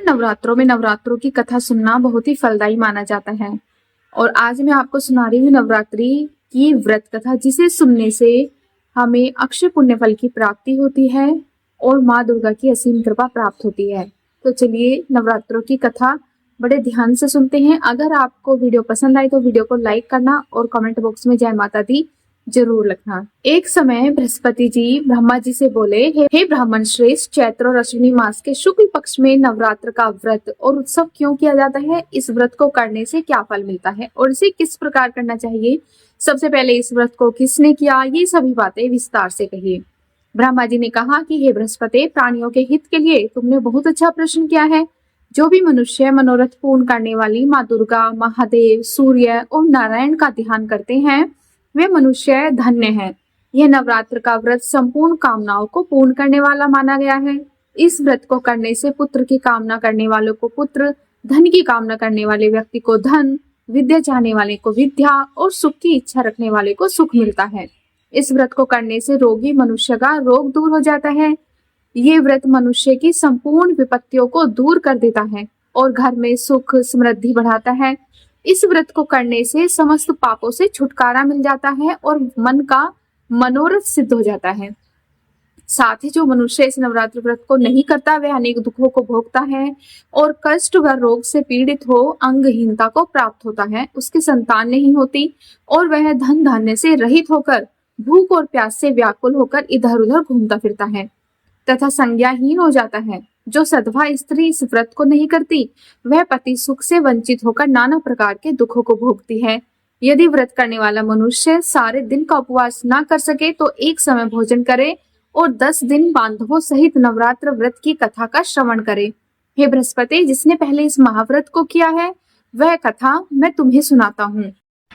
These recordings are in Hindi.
नवरात्रों में नवरात्रों की कथा सुनना बहुत ही फलदायी माना जाता है। और आज मैं आपको सुना रही हूँ नवरात्रि की व्रत कथा, जिसे सुनने से हमें अक्षय पुण्य फल की प्राप्ति होती है और माँ दुर्गा की असीम कृपा प्राप्त होती है। तो चलिए नवरात्रों की कथा बड़े ध्यान से सुनते हैं। अगर आपको वीडियो पसंद आए तो वीडियो को लाइक करना और कमेंट बॉक्स में जय माता दी जरूर लिखना। एक समय बृहस्पति जी ब्रह्मा जी से बोले, हे ब्राह्मण श्रेष्ठ, चैत्र और अश्विनी मास के शुक्ल पक्ष में नवरात्र का व्रत और उत्सव क्यों किया जाता है? इस व्रत को करने से क्या फल मिलता है और इसे किस प्रकार करना चाहिए? सबसे पहले इस व्रत को किसने किया? ये सभी बातें विस्तार से कहिए। ब्रह्मा जी ने कहा कि हे बृहस्पति, प्राणियों के हित के लिए तुमने बहुत अच्छा प्रश्न किया है। जो भी मनुष्य मनोरथ पूर्ण करने वाली माँ दुर्गा, महादेव, सूर्य और नारायण का ध्यान करते हैं वे मनुष्य धन्य हैं। यह नवरात्र का व्रत संपूर्ण कामनाओं को पूर्ण करने वाला माना गया है। इस व्रत को करने से पुत्र की कामना करने वालों को पुत्र, धन की कामना करने वाले व्यक्ति को धन, विद्या चाहने वाले को विद्या और सुख की इच्छा रखने वाले को सुख मिलता है। इस व्रत को करने से रोगी मनुष्य का रोग दूर हो जाता है। ये व्रत मनुष्य की संपूर्ण विपत्तियों को दूर कर देता है और घर में सुख समृद्धि बढ़ाता है। इस व्रत को करने से समस्त पापों से छुटकारा मिल जाता है और मन का मनोरथ सिद्ध हो जाता है। साथ ही जो मनुष्य इस नवरात्र व्रत को नहीं करता वह अनेक दुखों को भोगता है और कष्ट व रोग से पीड़ित हो अंगहीनता को प्राप्त होता है। उसकी संतान नहीं होती और वह धन धान्य से रहित होकर भूख और प्यास से व्याकुल होकर इधर उधर घूमता फिरता है तथा संज्ञाहीन हो जाता है। जो सधवा स्त्री इस व्रत को नहीं करती वह पति सुख से वंचित होकर नाना प्रकार के दुखों को भोगती है। यदि व्रत करने वाला मनुष्य सारे दिन का उपवास ना कर सके तो एक समय भोजन करे और 10 दिन बांधवों सहित नवरात्र व्रत की कथा का श्रवण करे। हे बृहस्पति, जिसने पहले इस महाव्रत को किया है वह कथा मैं तुम्हें सुनाता हूँ।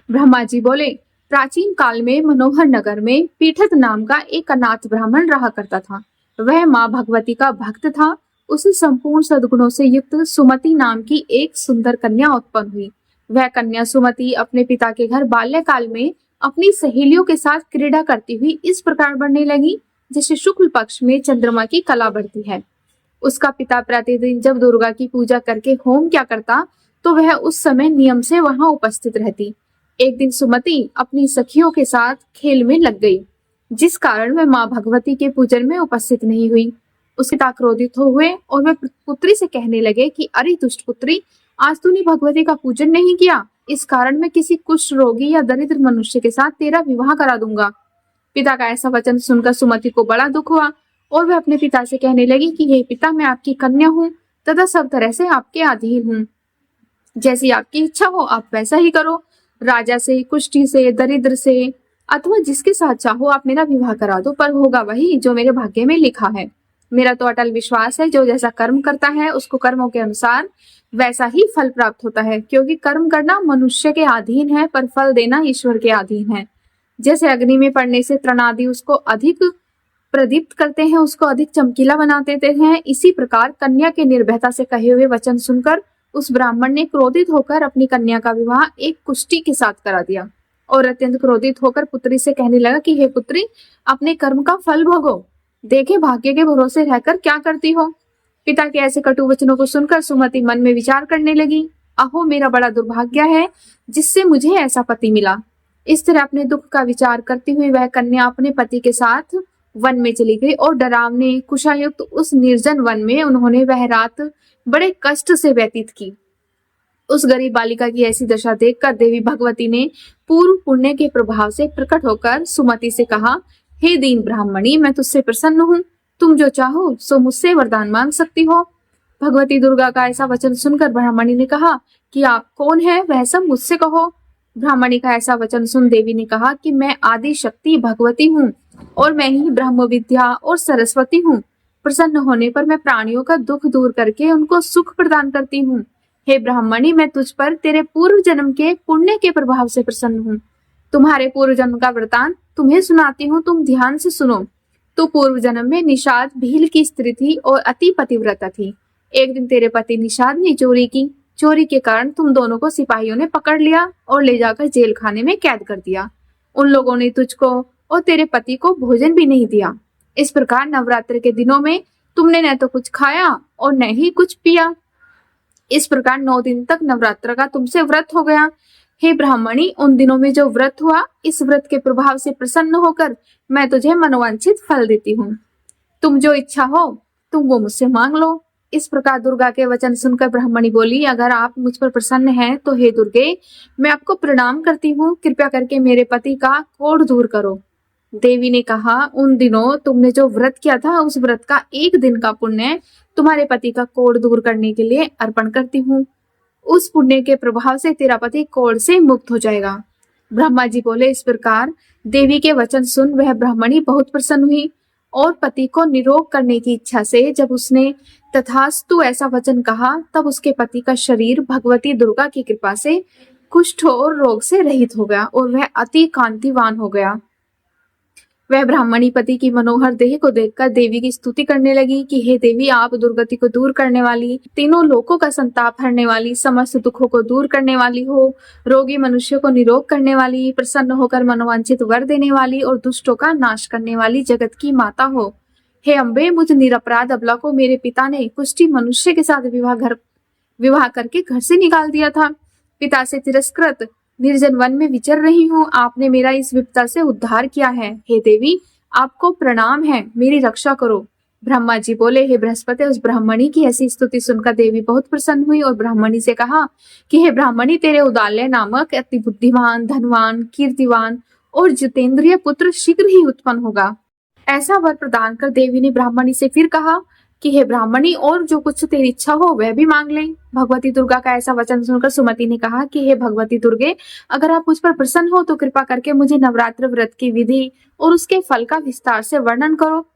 ब्रह्मा जी बोले, प्राचीन काल में मनोहर नगर में पीठत नाम का एक अनाथ ब्राह्मण रहा करता था। वह माँ भगवती का भक्त था। उसे संपूर्ण सद्गुणों से युक्त सुमति नाम की एक सुंदर कन्या उत्पन्न हुई। वह कन्या सुमति अपने पिता के घर बाल्यकाल में अपनी सहेलियों के साथ क्रीड़ा करती हुई इस प्रकार बढ़ने लगी जैसे शुक्ल पक्ष में चंद्रमा की कला बढ़ती है। उसका पिता प्रतिदिन जब दुर्गा की पूजा करके होम क्या करता तो वह उस समय नियम से वहां उपस्थित रहती। एक दिन सुमति अपनी सखियों के साथ खेल में लग गई, जिस कारण वह माँ भगवती के पूजन में उपस्थित नहीं हुई। उसके पिता क्रोधित हुए और वे पुत्री से कहने लगे कि अरे दुष्ट पुत्री, आज तूने भगवती का पूजन नहीं किया, इस कारण मैं किसी कुष्ठ रोगी या दरिद्र मनुष्य के साथ तेरा विवाह करा दूंगा। पिता का ऐसा वचन सुनकर सुमति को बड़ा दुख हुआ और वह अपने पिता से कहने लगी कि हे पिता, मैं आपकी कन्या हूँ तथा सब तरह से आपके अधीन हूँ। जैसी आपकी इच्छा हो आप वैसा ही करो। राजा से, कुष्ठी से, दरिद्र से अथवा जिसके साथ चाहो आप मेरा विवाह करा दो, पर होगा वही जो मेरे भाग्य में लिखा है। मेरा तो अटल विश्वास है जो जैसा कर्म करता है उसको कर्मों के अनुसार वैसा ही फल प्राप्त होता है, क्योंकि कर्म करना मनुष्य के अधीन है पर फल देना ईश्वर के अधीन है। जैसे अग्नि में पड़ने से तृणादि उसको अधिक प्रदीप्त करते हैं, उसको अधिक चमकीला बना देते हैं, इसी प्रकार कन्या के निर्भयता से कहे हुए वचन सुनकर उस ब्राह्मण ने क्रोधित होकर अपनी कन्या का विवाह एक कुष्ठी के साथ करा दिया और अत्यंत क्रोधित होकर पुत्री से कहने लगा कि हे पुत्री, अपने कर्म का फल भोगो, देखे भाग्य के भरोसे रहकर क्या करती हो। पिता के ऐसे कटु वचनों को सुनकर सुमति मन में विचार करने लगी, अहो मेरा बड़ा दुर्भाग्य है जिससे मुझे ऐसा पति मिला। इस तरह अपने दुख का विचार करती हुई वह कन्या अपने पति के साथ वन में चली गई और डरावने कुशायुक्त उस निर्जन वन में उन्होंने वह रात बड़े कष्ट से व्यतीत की। उस गरीब बालिका की ऐसी दशा देखकर देवी भगवती ने पूर्व पुण्य के प्रभाव से प्रकट होकर सुमति से कहा, हे दीन ब्राह्मणी, मैं तुझसे प्रसन्न हूँ, तुम जो चाहो सो मुझसे वरदान मांग सकती हो। भगवती दुर्गा का ऐसा वचन सुनकर ब्राह्मणी ने कहा कि आप कौन है वह सब मुझसे कहो। ब्राह्मणी का ऐसा वचन सुन देवी ने कहा कि मैं आदि शक्ति भगवती हूँ और मैं ही ब्रह्म विद्या और सरस्वती हूँ। प्रसन्न होने पर मैं प्राणियों का दुख दूर करके उनको सुख प्रदान करती हूँ। हे ब्राह्मणी, मैं तुझ पर तेरे पूर्व जन्म के पुण्य के प्रभाव से प्रसन्न हूँ। तुम्हारे पूर्व जन्म का वृतांत तुम्हें सुनाती हूँ, तुम ध्यान से सुनो। तू पूर्व जन्म में निषाद भील की स्त्री थी और अति पतिव्रता थी। एक दिन तेरे पति निषाद ने चोरी की। चोरी के कारण तुम दोनों को सिपाहियों ने पकड़ लिया और ले जाकर जेल खाने में कैद कर दिया। उन लोगों ने तुझको और तेरे पति को भोजन भी नहीं दिया। इस प्रकार नवरात्र के दिनों में तुमने न तो कुछ खाया और न ही कुछ पिया। इस प्रकार 9 दिन तक नवरात्र का तुमसे व्रत हो गया। हे ब्राह्मणी, उन दिनों में जो व्रत हुआ, इस व्रत के प्रभाव से प्रसन्न होकर मैं तुझे मनोवांछित फल देती हूँ। तुम जो इच्छा हो तुम वो मुझसे मांग लो। इस प्रकार दुर्गा के वचन सुनकर ब्राह्मणी बोली, अगर आप मुझ पर प्रसन्न हैं तो हे दुर्गे, मैं आपको प्रणाम करती हूँ, कृपया करके मेरे पति का कोढ़ दूर करो। देवी ने कहा, उन दिनों तुमने जो व्रत किया था उस व्रत का 1 दिन का पुण्य तुम्हारे पति का कोढ़ दूर करने के लिए अर्पण करती हूँ। उस पुण्य के प्रभाव से तेरा पति कोढ़ से मुक्त हो जाएगा। ब्रह्मा जी बोले, इस प्रकार देवी के वचन सुन वह ब्राह्मणी बहुत प्रसन्न हुई और पति को निरोग करने की इच्छा से जब उसने तथास्तु ऐसा वचन कहा, तब उसके पति का शरीर भगवती दुर्गा की कृपा से कुष्ठ और रोग से रहित हो गया और वह अति कांतिवान हो गया। वह ब्राह्मणी पति की मनोहर देह को देखकर देवी की स्तुति करने लगी कि हे देवी, आप दुर्गति को दूर करने वाली, तीनों लोकों का संताप हरने वाली, समस्त दुखों को दूर करने वाली हो, रोगी मनुष्य को निरोग करने वाली, प्रसन्न होकर मनोवांछित वर देने वाली और दुष्टों का नाश करने वाली जगत की माता हो। हे अम्बे, मुझ निरपराध अबला को मेरे पिता ने कुष्ठी मनुष्य के साथ विवाह करके घर से निकाल दिया था। पिता से तिरस्कृत निर्जन वन में विचर रही हूँ, आपने मेरा इस विपदा से उद्धार किया है। हे देवी, आपको प्रणाम है, मेरी रक्षा करो। ब्रह्मा जी बोले, हे बृहस्पति, उस ब्राह्मणी की ऐसी स्तुति सुनकर देवी बहुत प्रसन्न हुई और ब्राह्मणी से कहा कि हे ब्राह्मणी, तेरे उदालय नामक अति बुद्धिमान, धनवान, कीर्तिवान और जितेंद्रिय पुत्र शीघ्र ही उत्पन्न होगा। ऐसा वर प्रदान कर देवी ने ब्राह्मणी से फिर कहा कि हे ब्राह्मणी, और जो कुछ तेरी इच्छा हो वह भी मांग ले। भगवती दुर्गा का ऐसा वचन सुनकर सुमति ने कहा कि हे भगवती दुर्गे, अगर आप मुझ पर प्रसन्न हो तो कृपा करके मुझे नवरात्र व्रत की विधि और उसके फल का विस्तार से वर्णन करो।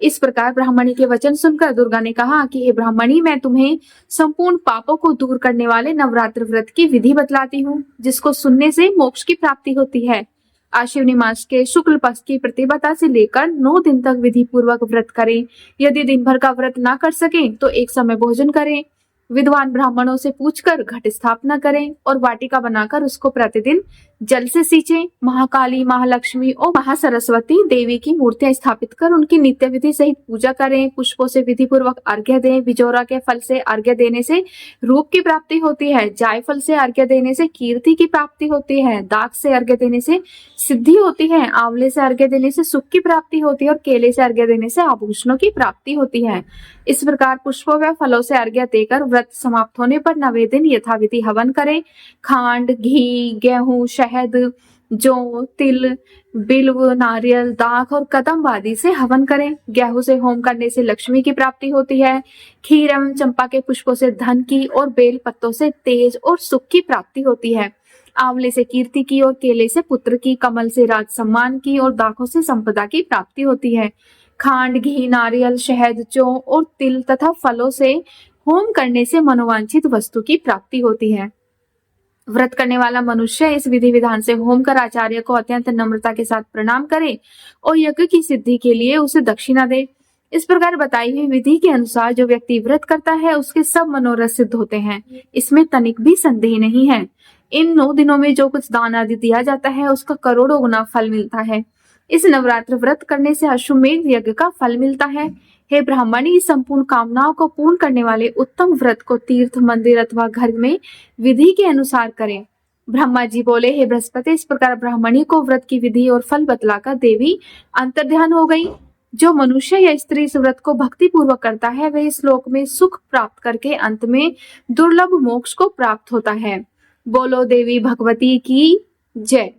इस प्रकार ब्राह्मणी के वचन सुनकर दुर्गा ने कहा कि हे ब्राह्मणी, मैं तुम्हें संपूर्ण पापों को दूर करने वाले नवरात्र व्रत की विधि बतलाती हूँ, जिसको सुनने से मोक्ष की प्राप्ति होती है। आश्विनी मास के शुक्ल पक्ष की प्रतिपदा से लेकर 9 दिन तक विधि पूर्वक व्रत करें। यदि दिन भर का व्रत ना कर सके तो एक समय भोजन करें। विद्वान ब्राह्मणों से पूछकर घट स्थापना करें और वाटिका बनाकर उसको प्रतिदिन जल से सींचें। महाकाली, महालक्ष्मी और महासरस्वती देवी की मूर्तियां स्थापित कर उनकी नित्य विधि सहित पूजा करें। पुष्पों से विधि पूर्वक अर्घ्य दें। बिजोरा के फल से अर्घ्य देने से रूप की प्राप्ति होती है। जायफल से अर्घ्य देने से कीर्ति की प्राप्ति होती है। दाख से अर्घ्य देने से सिद्धि होती है। आंवले से अर्घ्य देने से सुख की प्राप्ति होती है और केले से अर्घ्य देने से आभूषणों की प्राप्ति होती है। इस प्रकार पुष्पों व फलों से अर्घ्य देकर व्रत समाप्त होने पर 9वें दिन यथाविधि हवन करें। खांड, घी, गेहूं, शहद, जौ, तिल, बिल्व, नारियल, दाख और कदम्ब आदि से हवन करें। गेहूं से होम करने से लक्ष्मी की प्राप्ति होती है। खीर एवं चंपा के पुष्पों से धन की और बेल पत्तों से तेज और सुख की प्राप्ति होती है। आंवले से कीर्ति की और केले से पुत्र की, कमल से राज सम्मान की और दाखों से संपदा की प्राप्ति होती है। खांड, घी, नारियल, शहद, जौ और तिल तथा फलों से होम करने से मनोवांछित वस्तु की प्राप्ति होती है। व्रत करने वाला मनुष्य इस विधि विधान से होम कर आचार्य को अत्यंत नम्रता के साथ प्रणाम करे और यज्ञ की सिद्धि के लिए उसे दक्षिणा दे। इस प्रकार बताई हुई विधि के अनुसार जो व्यक्ति व्रत करता है उसके सब मनोरथ सिद्ध होते हैं, इसमें तनिक भी संदेह नहीं है। इन 9 दिनों में जो कुछ दान आदि दिया जाता है उसका करोड़ों गुना फल मिलता है। इस नवरात्र व्रत करने से अश्वमेध यज्ञ का फल मिलता है। हे ब्राह्मणी, संपूर्ण कामनाओं को पूर्ण करने वाले उत्तम व्रत को तीर्थ, मंदिर अथवा घर में विधि के अनुसार करें। ब्रह्मा जी बोले, हे बृहस्पति, इस प्रकार ब्राह्मणी को व्रत की विधि और फल बतलाकर देवी अंतर्ध्यान हो गई। जो मनुष्य या स्त्री इस व्रत को भक्ति पूर्वक करता है वह इस लोक में सुख प्राप्त करके अंत में दुर्लभ मोक्ष को प्राप्त होता है। बोलो देवी भगवती की जय।